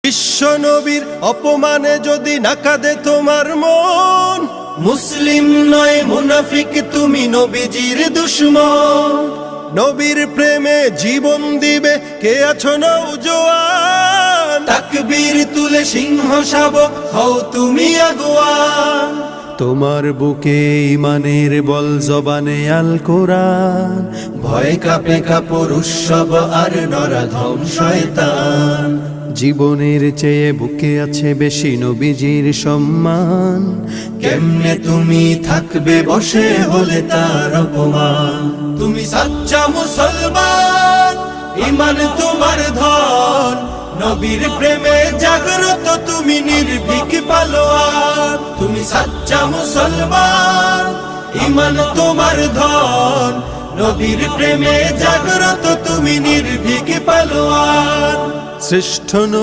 বিশ্ব নবীর অপমানে যদি না কাঁদে তোমার মন, মুসলিম নয় মুনাফিক তুমি নবীজির দুশমন। নবীর প্রেমে জীবন দিবে কে আছো নওজোয়ান, তাকবীর তুলে সিংহ শাবক হও তুমি আগুয়ান। তোমার বুকে ইমানের বল জবানে আল কোরআন, ভয় কাঁপে কাপড় উৎসব আর নরাধম শয়তান। জীবনের চেয়ে বুকে আছে বেশি নবীজির সম্মান, কেমনে তুমি থাকবে বসে হলে তার অপমান। তুমি সাচ্চা মুসলমান, ইমান তোমার ধন, নবীর প্রেমে জাগ্রত তুমি নির্ভীক পালোয়ান। তুমি সাচ্চা মুসলমান, ইমান তোমার ধন, নবীর প্রেমে জাগ্রত তুমি নির্ভীক পালোয়ান। শ্রেষ্ঠ নবী